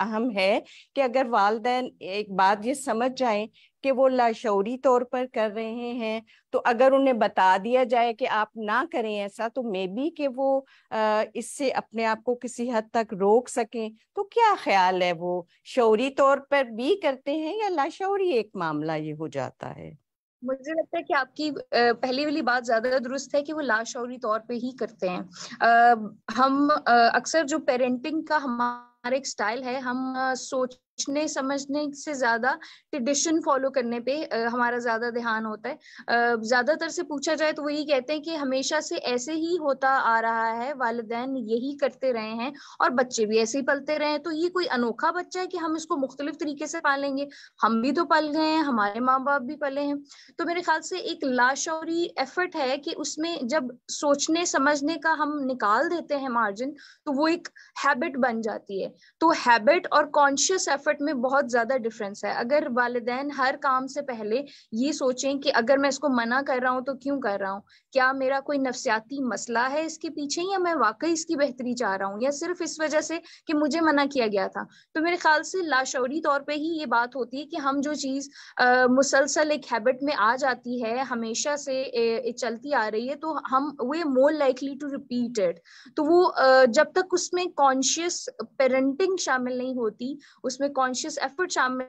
اہم ہے کہ اگر والدین ایک بات یہ سمجھ جائیں کہ وہ لاشعوری طور پر کر رہے ہیں، تو اگر انہیں بتا دیا جائے کہ آپ نہ کریں ایسا، تو مے بی کہ وہ اس سے اپنے آپ کو کسی حد تک روک سکیں. تو کیا خیال ہے، وہ شعوری طور پر بھی کرتے ہیں یا لاشعوری ایک معاملہ یہ ہو جاتا ہے؟ مجھے لگتا ہے کہ آپ کی پہلی والی بات زیادہ درست ہے کہ وہ لاشعوری طور پہ ہی کرتے ہیں. ہم اکثر جو پیرنٹنگ کا ہمارا ایک سٹائل ہے، ہم سوچنے سمجھنے سے زیادہ ٹریڈیشن فالو کرنے پہ ہمارا زیادہ دھیان ہوتا ہے. زیادہ تر سے پوچھا جائے تو وہ یہ کہتے ہیں کہ ہمیشہ سے ایسے ہی ہوتا آ رہا ہے، والدین یہی کرتے رہے ہیں اور بچے بھی ایسے ہی پلتے رہے ہیں، تو یہ کوئی انوکھا بچہ ہے کہ ہم اس کو مختلف طریقے سے پالیں گے. ہم بھی تو پل گئے ہیں، ہمارے ماں باپ بھی پلے ہیں. تو میرے خیال سے ایک لاشعوری ایفرٹ ہے کہ اس میں جب سوچنے سمجھنے کا ہم نکال دیتے ہیں مارجن، تو وہ ایک ہیبٹ بن جاتی ہے. تو ہیبٹ اور کانشیس ایفرٹ میں بہت زیادہ ڈفرینس ہے. اگر والدین ہر کام سے پہلے یہ سوچیں کہ اگر میں اس کو منع کر رہا ہوں تو کیوں کر رہا ہوں، کیا میرا کوئی نفسیاتی مسئلہ ہے اس کے پیچھے، یا میں واقعی اس کی بہتری چاہ رہا ہوں، یا صرف اس وجہ سے کہ مجھے منع کیا گیا تھا. تو میرے خیال سے لاشعوری طور پہ ہی یہ بات ہوتی ہے کہ ہم جو چیز مسلسل ایک ہیبٹ میں آ جاتی ہے، ہمیشہ سے چلتی آ رہی ہے، تو ہم we more likely to repeat it. تو وہ جب تک اس میں کانشیس پیرنٹنگ شامل نہیں ہوتی، اس میں کانشیس ایفرٹ شامل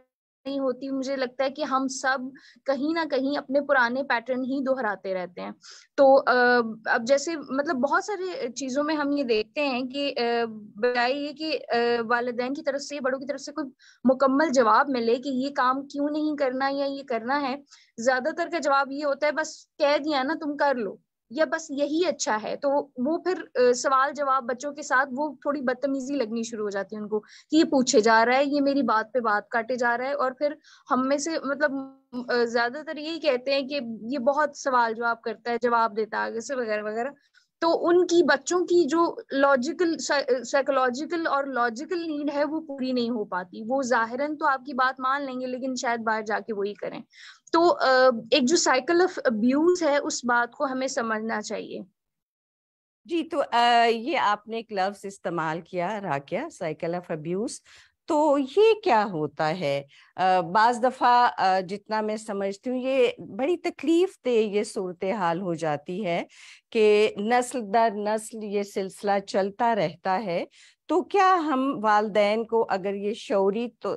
نہیں ہوتی، مجھے لگتا ہے کہ ہم سب کہیں نہ کہیں اپنے پرانے پیٹرن ہی دہراتے رہتے ہیں. تو اب جیسے مطلب بہت سارے چیزوں میں ہم یہ دیکھتے ہیں کہ بجائے یہ کہ والدین کی طرف سے، بڑوں کی طرف سے کوئی مکمل جواب ملے کہ یہ کام کیوں نہیں کرنا یا یہ کرنا ہے، زیادہ تر کا جواب یہ ہوتا ہے بس کہہ دیا نا تم کر لو، یا بس یہی اچھا ہے. تو وہ پھر سوال جواب بچوں کے ساتھ وہ تھوڑی بدتمیزی لگنی شروع ہو جاتی ہے ان کو، کہ یہ پوچھے جا رہا ہے، یہ میری بات پہ بات کاٹے جا رہا ہے. اور پھر ہم میں سے مطلب زیادہ تر یہی کہتے ہیں کہ یہ بہت سوال جواب کرتا ہے، جواب دیتا ہے آگے سے، وغیرہ وغیرہ. تو ان کی بچوں کی جو لاجیکل سائیکولوجیکل اور لاجیکل نیڈ ہے وہ پوری نہیں ہو پاتی. وہ ظاہراً تو آپ کی بات مان لیں گے لیکن شاید باہر جا کے وہی کریں. تو ایک جو سائیکل آف ابیوز ہے اس بات کو ہمیں سمجھنا چاہیے. جی، تو یہ آپ نے ایک لفظ استعمال کیا راکیہ، سائیکل آف ابیوز. تو یہ کیا ہوتا ہے؟ بعض دفعہ جتنا میں سمجھتی ہوں یہ بڑی تکلیف دہ یہ صورتحال ہو جاتی ہے کہ نسل در نسل یہ سلسلہ چلتا رہتا ہے. تو کیا ہم والدین کو اگر یہ شعوری تو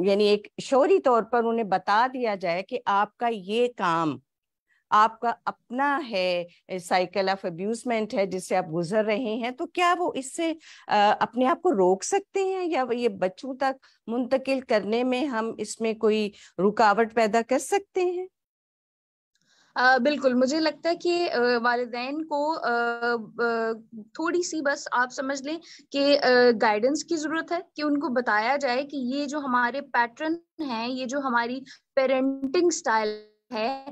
یعنی ایک شعوری طور پر انہیں بتا دیا جائے کہ آپ کا یہ کام آپ کا اپنا ہے، سائیکل آف ابیوزمنٹ ہے جس سے آپ گزر رہے ہیں، تو کیا وہ اس سے اپنے آپ کو روک سکتے ہیں، یا یہ بچوں تک منتقل کرنے میں ہم اس میں کوئی رکاوٹ پیدا کر سکتے ہیں؟ بالکل، مجھے لگتا ہے کہ والدین کو تھوڑی سی بس آپ سمجھ لیں کہ گائیڈنس کی ضرورت ہے، کہ ان کو بتایا جائے کہ یہ جو ہمارے پیٹرن ہیں، یہ جو ہماری پیرنٹنگ سٹائل ہے،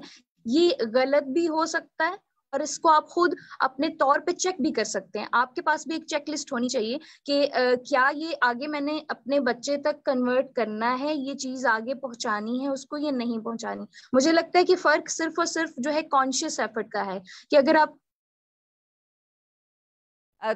یہ غلط بھی ہو سکتا ہے، اور اس کو آپ خود اپنے طور پہ چیک بھی کر سکتے ہیں. آپ کے پاس بھی ایک چیک لسٹ ہونی چاہیے کہ کیا یہ آگے میں نے اپنے بچے تک کنورٹ کرنا ہے، یہ چیز آگے پہنچانی ہے اس کو یا نہیں پہنچانی. مجھے لگتا ہے کہ فرق صرف اور صرف جو ہے کانشیس ایفرٹ کا ہے، کہ اگر آپ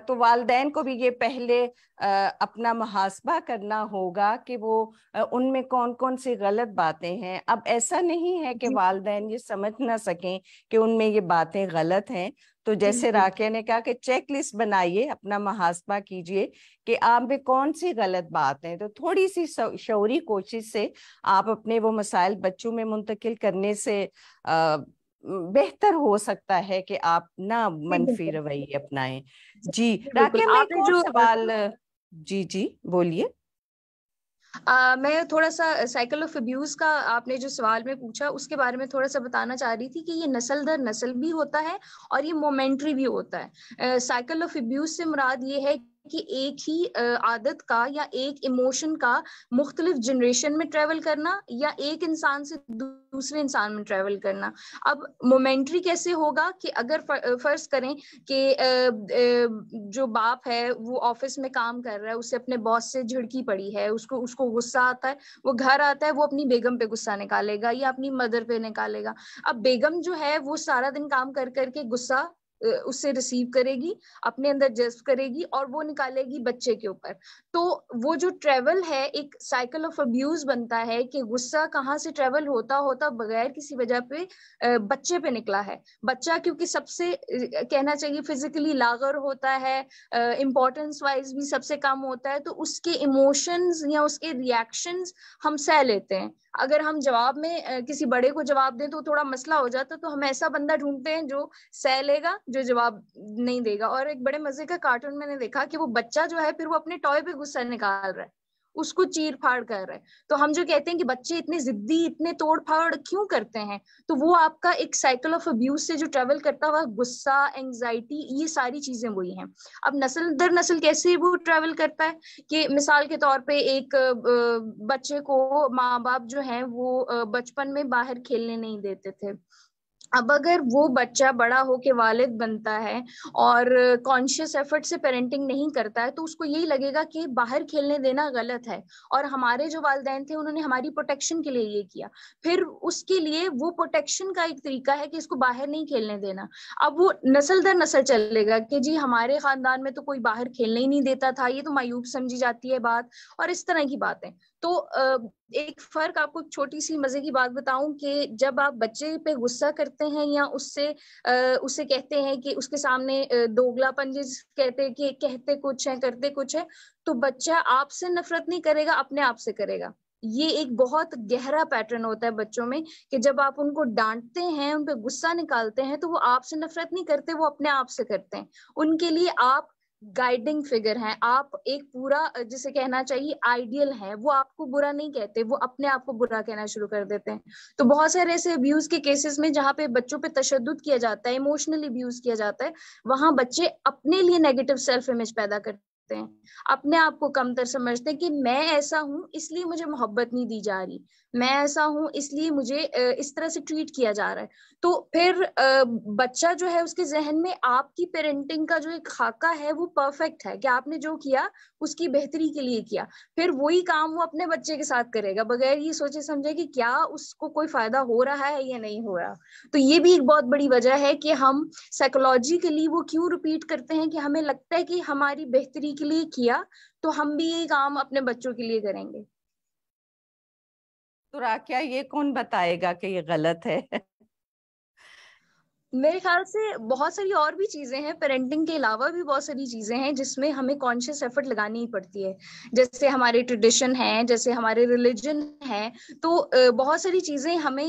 تو والدین کو بھی یہ پہلے اپنا محاسبہ کرنا ہوگا کہ وہ ان میں کون کون سی غلط باتیں ہیں. اب ایسا نہیں ہے کہ جی والدین یہ سمجھ نہ سکیں کہ ان میں یہ باتیں غلط ہیں. تو جیسے بالکل راکیہ نے کہا کہ چیک لسٹ بنائیے، اپنا محاسبہ کیجئے کہ آپ میں کون سی غلط بات ہیں. تو تھوڑی سی شعوری کوشش سے آپ اپنے وہ مسائل بچوں میں منتقل کرنے سے بہتر ہو سکتا ہے کہ آپ نہ جی منفی بالکل رویے اپنائیں. جی جی بالکل. راکیہ، میں آپ ایک نے اور جو سوال جی جی بولیے. میں تھوڑا سا سائیکل آف ابیوز کا آپ نے جو سوال میں پوچھا اس کے بارے میں تھوڑا سا بتانا چاہ رہی تھی کہ یہ نسل در نسل بھی ہوتا ہے اور یہ مومنٹری بھی ہوتا ہے. سائیکل آف ابیوز سے مراد یہ ہے کہ ایک ہی عادت کا یا ایک ایموشن کا مختلف جنریشن میں ٹریول کرنا، یا ایک انسان سے دوسرے انسان میں ٹریول کرنا. اب مومنٹری کیسے ہوگا کہ اگر فرض کریں کہ جو باپ ہے وہ آفس میں کام کر رہا ہے، اسے اپنے باس سے جھڑکی پڑی ہے، اس کو غصہ آتا ہے، وہ گھر آتا ہے، وہ اپنی بیگم پہ غصہ نکالے گا یا اپنی مدر پہ نکالے گا. اب بیگم جو ہے وہ سارا دن کام کر کر کے غصہ اس سے ریسیو کرے گی، اپنے اندر جذب کرے گی اور وہ نکالے گی بچے کے اوپر. تو وہ جو ٹریول ہے ایک سائیکل آف ابیوز بنتا ہے کہ غصہ کہاں سے ٹریول ہوتا ہوتا بغیر کسی وجہ پہ بچے پہ نکلا ہے. بچہ کیونکہ سب سے کہنا چاہیے فزیکلی لاغر ہوتا ہے، امپورٹنس وائز بھی سب سے کم ہوتا ہے، تو اس کے ایموشنز یا اس کے ریئیکشنز ہم سہ لیتے ہیں. اگر ہم جواب میں کسی بڑے کو جواب دیں تو تھوڑا مسئلہ ہو جاتا، تو ہم ایسا بندہ ڈھونڈتے ہیں جو سہ لے گا، جو جواب نہیں دے گا. اور ایک بڑے مزے کا کارٹون میں نے دیکھا کہ وہ بچہ جو ہے پھر وہ اپنے ٹوائے پہ غصہ نکال رہا ہے، اس کو چیر پھاڑ کر رہا ہے. تو ہم جو کہتے ہیں کہ بچے اتنے ضدی، اتنے توڑ پھاڑ کیوں کرتے ہیں، تو وہ آپ کا ایک سائیکل آف ابیوز سے جو ٹریول کرتا ہوا غصہ، اینگزائٹی، یہ ساری چیزیں وہی ہیں. اب نسل در نسل کیسے وہ ٹریول کرتا ہے کہ مثال کے طور پہ ایک بچے کو ماں باپ جو ہیں وہ بچپن میں باہر کھیلنے نہیں دیتے تھے. اب اگر وہ بچہ بڑا ہو کے والد بنتا ہے اور کانشیس ایفرٹ سے پیرنٹنگ نہیں کرتا ہے، تو اس کو یہی لگے گا کہ باہر کھیلنے دینا غلط ہے، اور ہمارے جو والدین تھے انہوں نے ہماری پروٹیکشن کے لیے یہ کیا. پھر اس کے لیے وہ پروٹیکشن کا ایک طریقہ ہے کہ اس کو باہر نہیں کھیلنے دینا. اب وہ نسل در نسل چلے گا کہ جی ہمارے خاندان میں تو کوئی باہر کھیلنے ہی نہیں دیتا تھا، یہ تو معیوب سمجھی جاتی ہے بات، اور اس طرح کی باتیں. تو ایک فرق آپ کو ایک چھوٹی سی مزے کی بات بتاؤں کہ جب آپ بچے پہ غصہ کرتے ہیں یا اسے کہتے ہیں کہ اس کے سامنے دوگلا پن کہتے کہ کہتے کچھ ہے کرتے کچھ ہے، تو بچہ آپ سے نفرت نہیں کرے گا، اپنے آپ سے کرے گا. یہ ایک بہت گہرا پیٹرن ہوتا ہے بچوں میں کہ جب آپ ان کو ڈانٹتے ہیں، ان پہ غصہ نکالتے ہیں، تو وہ آپ سے نفرت نہیں کرتے، وہ اپنے آپ سے کرتے ہیں. ان کے لیے آپ گائیڈنگ فگر ہیں، آپ ایک پورا جسے کہنا چاہیے آئیڈیل ہے. وہ آپ کو برا نہیں کہتے، وہ اپنے آپ کو برا کہنا شروع کر دیتے ہیں. تو بہت سارے ایسے ابیوز کے کیسز میں جہاں پہ بچوں پہ تشدد کیا جاتا ہے، ایموشنل ابیوز کیا جاتا ہے، وہاں بچے اپنے لیے نیگیٹو سیلف امیج پیدا کرتے ہیں، اپنے آپ کو کمتر سمجھتے ہیں کہ میں ایسا ہوں اس لیے مجھے محبت نہیں دی جا رہی، میں ایسا ہوں اس لیے مجھے اس طرح سے ٹریٹ کیا جا رہا ہے. تو پھر بچہ جو ہے اس کے ذہن میں آپ کی پیرنٹنگ کا جو ایک خاکہ ہے وہ پرفیکٹ ہے کہ آپ نے جو کیا اس کی بہتری کے لیے کیا. پھر وہی کام وہ اپنے بچے کے ساتھ کرے گا بغیر یہ سوچے سمجھے کہ کیا اس کو کوئی فائدہ ہو رہا ہے یا نہیں ہو رہا. تو یہ بھی ایک بہت بڑی وجہ ہے کہ ہم سائیکولوجیکلی وہ کیوں ریپیٹ کرتے ہیں کہ ہمیں لگتا ہے کہ ہماری بہتری کے لیے کیا تو ہم بھی یہ کام اپنے بچوں کے لیے کریں گے. تو راکیہ یہ کون بتائے گا کہ یہ غلط ہے؟ میرے خیال سے بہت ساری اور بھی چیزیں ہیں، پیرنٹنگ کے علاوہ بھی بہت ساری چیزیں ہیں جس میں ہمیں کانشیس ایفرٹ لگانی ہی پڑتی ہے. جیسے ہمارے ٹریڈیشن ہیں، جیسے ہمارے ریلیجن ہے، تو بہت ساری چیزیں ہمیں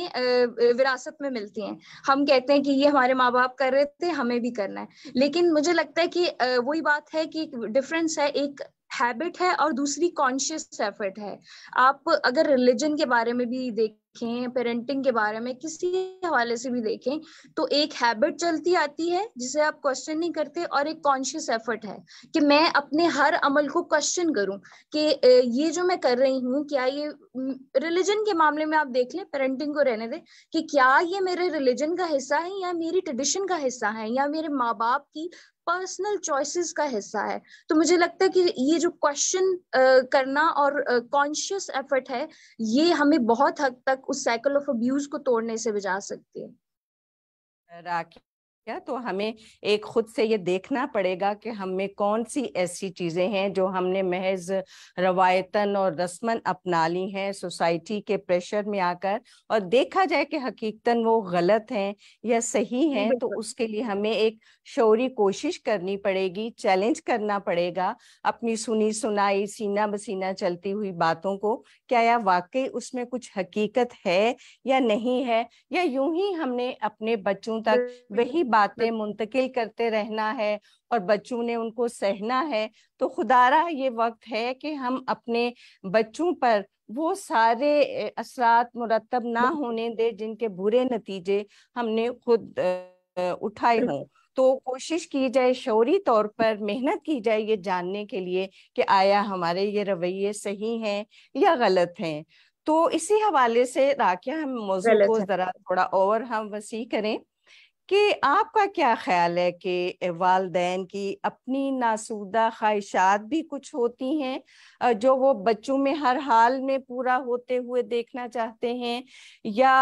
وراثت میں ملتی ہیں. ہم کہتے ہیں کہ یہ ہمارے ماں باپ کر رہے تھے، ہمیں بھی کرنا ہے. لیکن مجھے لگتا ہے کہ وہی بات ہے کہ ڈفرینس ہے، ایک ہیبٹ ہے اور دوسری کانشیس ایفرٹ ہے. آپ اگر ریلیجن کے بارے میں بھی دیکھیں، پیرنٹنگ کے بارے میں کسی حوالے سے بھی دیکھیں، تو ایک ہیبٹ چلتی آتی ہے جسے آپ کوشچن نہیں کرتے، اور ایک کانشیس ایفرٹ ہے کہ میں اپنے ہر عمل کو کوشچن کروں کہ یہ جو میں کر رہی ہوں کیا یہ ریلیجن کے معاملے میں آپ دیکھ لیں، پیرنٹنگ کو رہنے دیں، کہ کیا یہ میرے ریلیجن کا حصہ ہے یا میری ٹریڈیشن کا حصہ ہے یا میرے ماں باپ کی پرسنل چوائسیز کا حصہ ہے. تو مجھے لگتا ہے کہ یہ جو کوشچن کرنا اور کانشیس ایفرٹ ہے، یہ ہمیں بہت حد تک اس سائیکل آف ابیوز کو توڑنے سے بچا سکتی ہے. راکیہ، تو ہمیں ایک خود سے یہ دیکھنا پڑے گا کہ ہم میں کون سی ایسی چیزیں ہیں جو ہم نے محض روایتاً اور رسماً اپنا لی ہیں سوسائٹی کے پریشر میں آ کر، اور دیکھا جائے کہ حقیقتاً وہ غلط ہیں یا صحیح ہیں. تو اس کے لیے ہمیں ایک شعوری کوشش کرنی پڑے گی، چیلنج کرنا پڑے گا اپنی سنی سنائی سینہ بسینہ چلتی ہوئی باتوں کو. کیا واقعی اس میں کچھ حقیقت ہے یا نہیں ہے، یا یوں ہی ہم نے اپنے بچوں تک وہی باتیں منتقل کرتے رہنا ہے اور بچوں نے ان کو سہنا ہے. تو خدارا یہ وقت ہے کہ ہم اپنے بچوں پر وہ سارے اثرات مرتب نہ ہونے دے جن کے برے نتیجے ہم نے خود اٹھائے ہوں. تو کوشش کی جائے، شعوری طور پر محنت کی جائے یہ جاننے کے لیے کہ آیا ہمارے یہ رویے صحیح ہیں یا غلط ہیں. تو اسی حوالے سے راکیہ ہم موضوع غلط کو ہے. ذرا تھوڑا اور ہم وسیع کریں کہ آپ کا کیا خیال ہے کہ والدین کی اپنی ناسودہ خواہشات بھی کچھ ہوتی ہیں جو وہ بچوں میں ہر حال میں پورا ہوتے ہوئے دیکھنا چاہتے ہیں، یا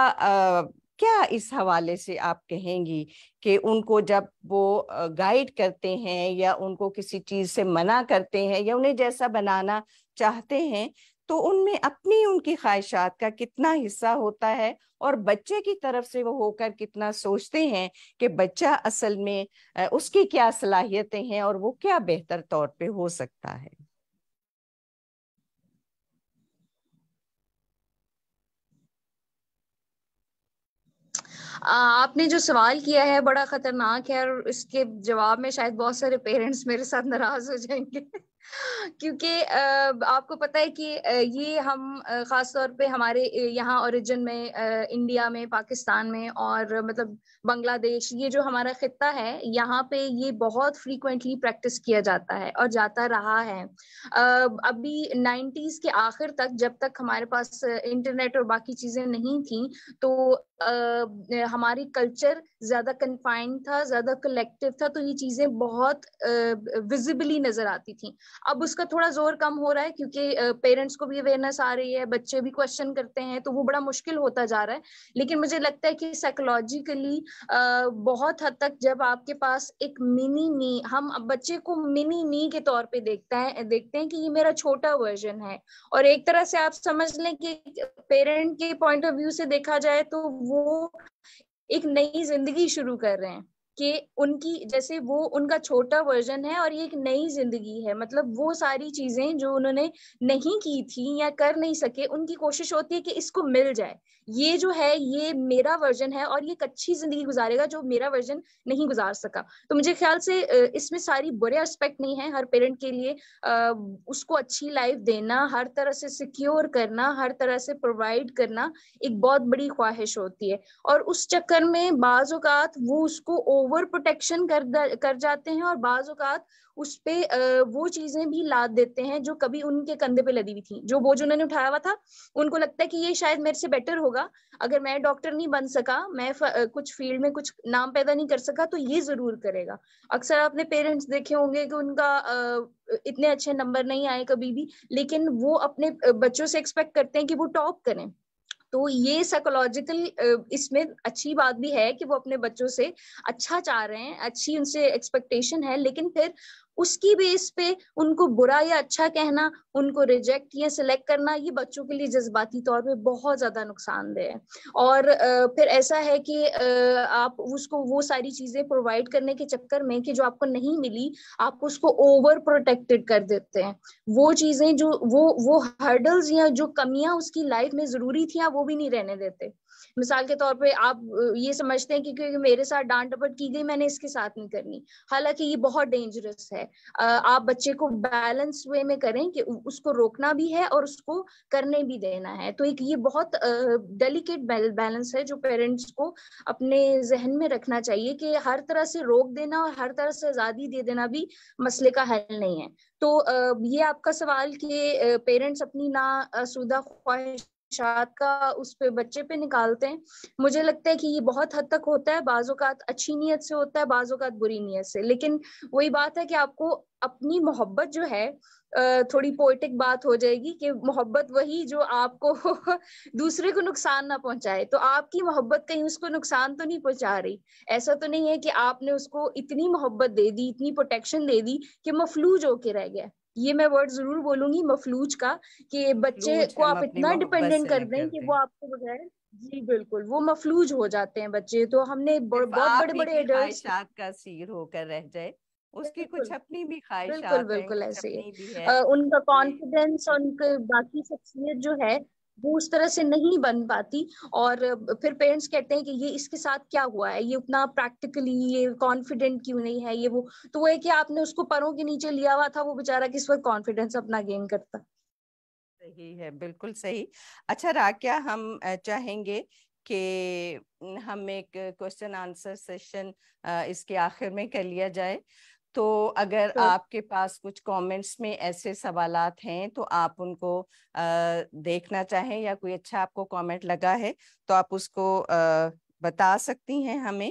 کیا اس حوالے سے آپ کہیں گی کہ ان کو جب وہ گائیڈ کرتے ہیں یا ان کو کسی چیز سے منع کرتے ہیں یا انہیں جیسا بنانا چاہتے ہیں تو ان میں اپنی ان کی خواہشات کا کتنا حصہ ہوتا ہے اور بچے کی طرف سے وہ ہو کر کتنا سوچتے ہیں کہ بچہ اصل میں اس کی کیا صلاحیتیں ہیں اور وہ کیا بہتر طور پہ ہو سکتا ہے؟ آپ نے جو سوال کیا ہے بڑا خطرناک ہے، اور اس کے جواب میں شاید بہت سارے پیرنٹس میرے ساتھ ناراض ہو جائیں گے کیونکہ آپ کو پتہ ہے کہ یہ ہم خاص طور پہ ہمارے یہاں اوریجن میں انڈیا میں، پاکستان میں اور مطلب بنگلہ دیش، یہ جو ہمارا خطہ ہے یہاں پہ یہ بہت فریکوینٹلی پریکٹس کیا جاتا ہے اور جاتا رہا ہے۔ ابھی 90s کے آخر تک، جب تک ہمارے پاس انٹرنیٹ اور باقی چیزیں نہیں تھیں، تو ہماری کلچر زیادہ کنفائنڈ تھا، زیادہ کلیکٹیو تھا، تو یہ چیزیں بہت ویزیبلی نظر آتی تھیں۔ اب اس کا تھوڑا زور کم ہو رہا ہے کیونکہ پیرنٹس کو بھی اویئرنیس آ رہی ہے، بچے بھی کوشچن کرتے ہیں، تو وہ بڑا مشکل ہوتا جا رہا ہے۔ لیکن مجھے لگتا ہے کہ سائیکولوجیکلی بہت حد تک جب آپ کے پاس ایک منی می، ہم بچے کو منی می کے طور پہ دیکھتے ہیں کہ یہ میرا چھوٹا ورژن ہے، اور ایک طرح سے آپ سمجھ لیں کہ پیرنٹ کے پوائنٹ آف ویو سے دیکھا جائے تو وہ ایک نئی زندگی شروع کر رہے ہیں، کہ ان کی جیسے وہ ان کا چھوٹا ورژن ہے اور یہ ایک نئی زندگی ہے۔ مطلب وہ ساری چیزیں جو انہوں نے نہیں کی تھی یا کر نہیں سکے، ان کی کوشش ہوتی ہے کہ اس کو مل جائے، یہ جو ہے یہ میرا ورژن ہے اور یہ ایک اچھی زندگی گزارے گا جو میرا ورژن نہیں گزار سکا۔ تو مجھے خیال سے اس میں ساری برے اسپیکٹ نہیں ہیں۔ ہر پیرنٹ کے لیے اس کو اچھی لائف دینا، ہر طرح سے سیکیور کرنا، ہر طرح سے پرووائڈ کرنا ایک بہت بڑی خواہش ہوتی ہے، اور اس چکر میں بعض اوقات وہ اس کو اوور پروٹیکشن کر جاتے ہیں، اور بعض اوقات اس پہ وہ چیزیں بھی لاد دیتے ہیں جو کبھی ان کے کندھے پہ لدی ہوئی تھی، جو بوجھ انہوں نے اٹھایا ہوا تھا۔ ان کو لگتا ہے کہ یہ شاید میرے سے بیٹر ہوگا، اگر میں ڈاکٹر نہیں بن سکا، میں کچھ فیلڈ میں کچھ نام پیدا نہیں کر سکا، تو یہ ضرور کرے گا۔ اکثر آپ نے پیرنٹس دیکھے ہوں گے کہ ان کا اتنے اچھے نمبر نہیں آئے کبھی بھی، لیکن وہ اپنے بچوں سے ایکسپیکٹ کرتے ہیں کہ وہ ٹاپ کریں۔ تو یہ سائیکولوجیکل اس میں اچھی بات بھی ہے کہ وہ اپنے بچوں سے اچھا چاہ رہے ہیں، اچھی ان سے ایکسپیکٹیشن ہے، لیکن پھر اس کی بیس پہ ان کو برا یا اچھا کہنا، ان کو ریجیکٹ یا سلیکٹ کرنا، یہ بچوں کے لیے جذباتی طور پہ بہت زیادہ نقصان دہ ہے۔ اور پھر ایسا ہے کہ آپ اس کو وہ ساری چیزیں پرووائڈ کرنے کے چکر میں کہ جو آپ کو نہیں ملی، آپ اس کو اوور پروٹیکٹڈ کر دیتے ہیں۔ وہ چیزیں جو وہ ہرڈلز یا جو کمیاں اس کی لائف میں ضروری تھیں، آپ وہ بھی نہیں رہنے دیتے۔ مثال کے طور پہ آپ یہ سمجھتے ہیں کہ کیونکہ میرے ساتھ ڈانٹ ڈپٹ کی گئی، میں نے اس کے ساتھ نہیں کرنی، حالانکہ یہ بہت ڈینجرس ہے۔ آپ بچے کو بیلنس وے میں کریں کہ اس کو روکنا بھی ہے اور اس کو کرنے بھی دینا ہے۔ تو ایک یہ بہت ڈیلیکیٹ بیلنس ہے جو پیرنٹس کو اپنے ذہن میں رکھنا چاہیے، کہ ہر طرح سے روک دینا اور ہر طرح سے آزادی دے دینا بھی مسئلے کا حل نہیں ہے۔ تو یہ آپ کا سوال کہ پیرنٹس اپنی ناسودہ خواہشات کا اس پہ بچے پہ نکالتے ہیں، مجھے لگتا ہے کہ یہ بہت حد تک ہوتا ہے۔ بعض اوقات اچھی نیت سے ہوتا ہے، بعض اوقات بری نیت سے، لیکن وہی بات ہے کہ آپ کو اپنی محبت جو ہے، تھوڑی پوئٹک بات ہو جائے گی، کہ محبت وہی جو آپ کو دوسرے کو نقصان نہ پہنچائے۔ تو آپ کی محبت کہیں اس کو نقصان تو نہیں پہنچا رہی؟ ایسا تو نہیں ہے کہ آپ نے اس کو اتنی محبت دے دی، اتنی پروٹیکشن دے دی کہ مفلوج ہو کے رہ گیا۔ یہ میں ورڈ ضرور بولوں گی، مفلوج کا، کہ بچے مفلوج کو ہم آپ اپنی اتنا محبت ڈیپینڈنٹ سے کر نہ دیں کہ دیں، وہ آپ کو بغیر، جی بالکل، وہ مفلوج ہو جاتے ہیں بچے۔ تو ہم نے صرف بہت آپ بڑے ہی بڑے کی ایڈلٹس، خواہشات کا اسیر ہو کر رہ جائے، اس کی بالکل کچھ اپنی بھی بالکل خواہشات ہیں، بالکل کچھ ایسے ہی اپنی بھی ہے ہے۔ ان کا یہ۔ کانفیڈینس اور ان کے باقی شخصیت جو ہے وہ اس طرح سے نہیں بن پاتی، اور پھر پیرنٹس کہتے ہیں کہ یہ اس کے ساتھ کیا ہوا ہے، یہ اتنا پریکٹیکلی یہ کانفیڈنٹ کیوں نہیں ہے، یہ وہ۔ تو وہ ہے کہ آپ نے اس کو پروں کے نیچے لیا ہوا تھا، وہ بیچارہ کس وقت کانفیڈینس اپنا گین کرتا۔ صحیح ہے، بالکل صحیح۔ اچھا راکیہ، ہم چاہیں گے کہ ہم ایک کوشچن آنسر سیشن اس کے آخر میں کر لیا جائے، تو اگر آپ کے پاس کچھ کامنٹس میں ایسے سوالات ہیں تو آپ ان کو دیکھنا چاہیں، یا کوئی اچھا آپ کو کامنٹ لگا ہے تو آپ اس کو بتا سکتی ہیں ہمیں۔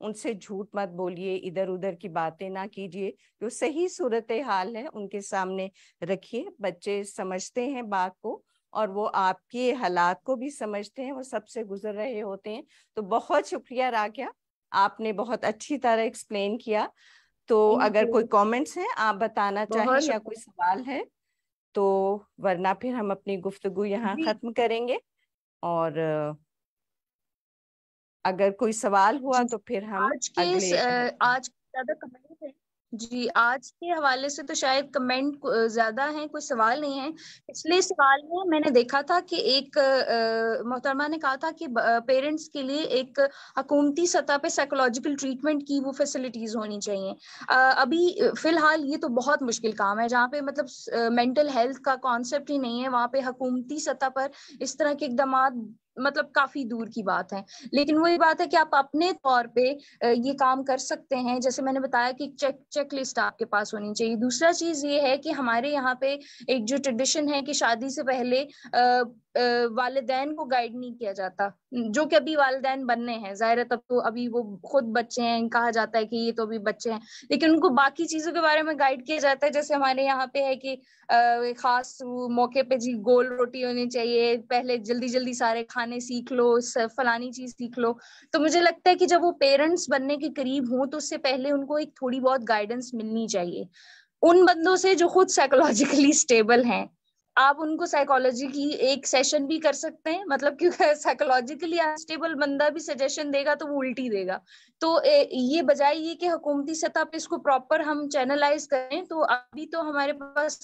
ان سے جھوٹ مت بولیے، ادھر ادھر کی باتیں نہ کیجیے، جو صحیح صورتحال ہے ان کے سامنے رکھیے. بچے سمجھتے ہیں بات کو، اور وہ آپ کے حالات کو بھی سمجھتے ہیں، وہ سب سے گزر رہے ہوتے ہیں. تو بہت شکریہ راکیہ، آپ نے بہت اچھی طرح ایکسپلین کیا. تو Thank اگر کوئی you. کامنٹس ہیں آپ بتانا چاہیں بہت یا شکریہ کوئی سوال ہے تو، ورنہ پھر ہم اپنی گفتگو یہاں جی. ختم کریں گے. اور اگر کوئی سوال ہوا جی تو پھر ہم آج کے اگلے آج زیادہ کمنٹ ہے. جی آج کے حوالے سے تو شاید کمنٹ زیادہ ہیں، کوئی سوال نہیں ہے. پچھلے سوال میں نے دیکھا تھا کہ ایک محترمہ نے کہا تھا کہ پیرنٹس کے لیے ایک حکومتی سطح پہ سائیکولوجیکل ٹریٹمنٹ کی وہ فیسلٹیز ہونی چاہیے. ابھی فی الحال یہ تو بہت مشکل کام ہے، جہاں پہ مطلب مینٹل ہیلتھ کا کانسیپٹ ہی نہیں ہے، وہاں پہ حکومتی سطح پر اس طرح کے اقدامات مطلب کافی دور کی بات ہے. لیکن وہی بات ہے کہ آپ اپنے طور پہ یہ کام کر سکتے ہیں. جیسے میں نے بتایا کہ چیک لسٹ آپ کے پاس ہونی چاہیے. دوسرا چیز یہ ہے کہ ہمارے یہاں پہ ایک جو ٹریڈیشن ہے کہ شادی سے پہلے والدین کو گائیڈ نہیں کیا جاتا، جو کہ ابھی والدین بننے ہیں. ظاہر ہے تب تو ابھی وہ خود بچے ہیں، کہا جاتا ہے کہ یہ تو ابھی بچے ہیں، لیکن ان کو باقی چیزوں کے بارے میں گائیڈ کیا جاتا ہے. جیسے ہمارے یہاں پہ ہے کہ خاص موقع پہ جی گول روٹی ہونی چاہیے، پہلے جلدی جلدی سارے کھانے سیکھ لو، فلانی چیز سیکھ لو. تو مجھے لگتا ہے کہ جب وہ پیرنٹس بننے کے قریب ہوں تو اس سے پہلے ان کو ایک تھوڑی بہت گائیڈنس ملنی چاہیے ان بندوں سے جو خود سائیکولوجیکلی اسٹیبل ہیں. آپ ان کو سائیکالوجی کی ایک سیشن بھی کر سکتے ہیں، مطلب کیونکہ سائیکولوجیکلی انسٹیبل بندہ بھی سجیشن دے گا تو وہ الٹی دے گا. تو یہ بجائے یہ کہ حکومتی سطح پہ اس کو پراپر ہم چینلائز کریں. تو ابھی تو ہمارے پاس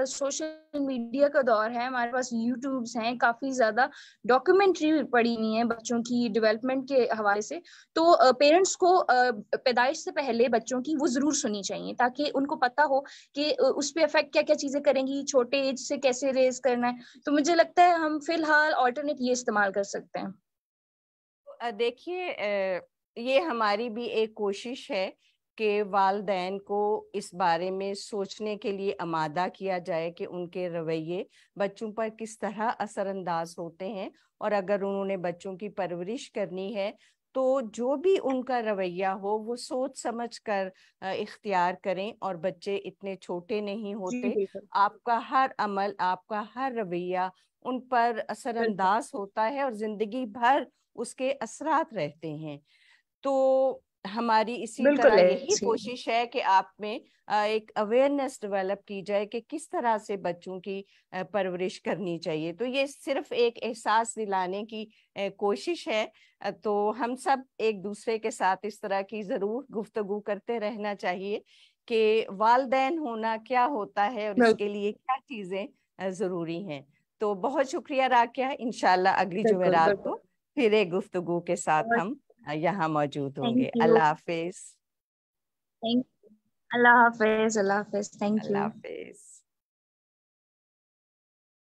سوشل میڈیا کا دور ہے، ہمارے پاس یوٹیوبس ہیں، کافی زیادہ ڈاکیومنٹری پڑی ہوئی ہیں بچوں کی ڈیولپمنٹ کے حوالے سے. تو پیرنٹس کو پیدائش سے پہلے بچوں کی وہ ضرور سنی چاہیے، تاکہ ان کو پتا ہو کہ اس پہ افیکٹ کیا کیا چیزیں کریں گی، چھوٹے ایج سے کیسے ریز کرنا ہے. تو مجھے لگتا ہے ہم فی الحال آلٹرنیٹ یہ استعمال کر سکتے ہیں. دیکھیے یہ ہماری بھی ایک کوشش ہے کہ والدین کو اس بارے میں سوچنے کے لیے آمادہ کیا جائے کہ ان کے رویے بچوں پر کس طرح اثر انداز ہوتے ہیں، اور اگر انہوں نے بچوں کی پرورش کرنی ہے تو جو بھی ان کا رویہ ہو وہ سوچ سمجھ کر اختیار کریں. اور بچے اتنے چھوٹے نہیں جی ہوتے، بالکل آپ کا ہر عمل، آپ کا ہر رویہ ان پر اثر بالکل انداز ہوتا ہے اور زندگی بھر اس کے اثرات رہتے ہیں. تو ہماری اسی طرح بالکل یہی ایسے ہی. کوشش ہے کہ آپ میں ایک اویئرنیس ڈیولپ کی جائے کہ کس طرح سے بچوں کی پرورش کرنی چاہیے. تو یہ صرف ایک احساس دلانے کی کوشش ہے. تو ہم سب ایک دوسرے کے ساتھ اس طرح کی ضرور گفتگو کرتے رہنا چاہیے کہ والدین ہونا کیا ہوتا ہے اور اس کے لیے کیا چیزیں ضروری ہیں. تو بہت شکریہ راکیہ، انشاءاللہ اگلی بالکل جمعرات بالکل. کو پھر ایک گفتگو کے ساتھ ہم یہاں موجود ہوں تھینک گے. یو. اللہ حافظ. اللہ حافظ. اللہ حافظ. Thank Allah you. حافظ.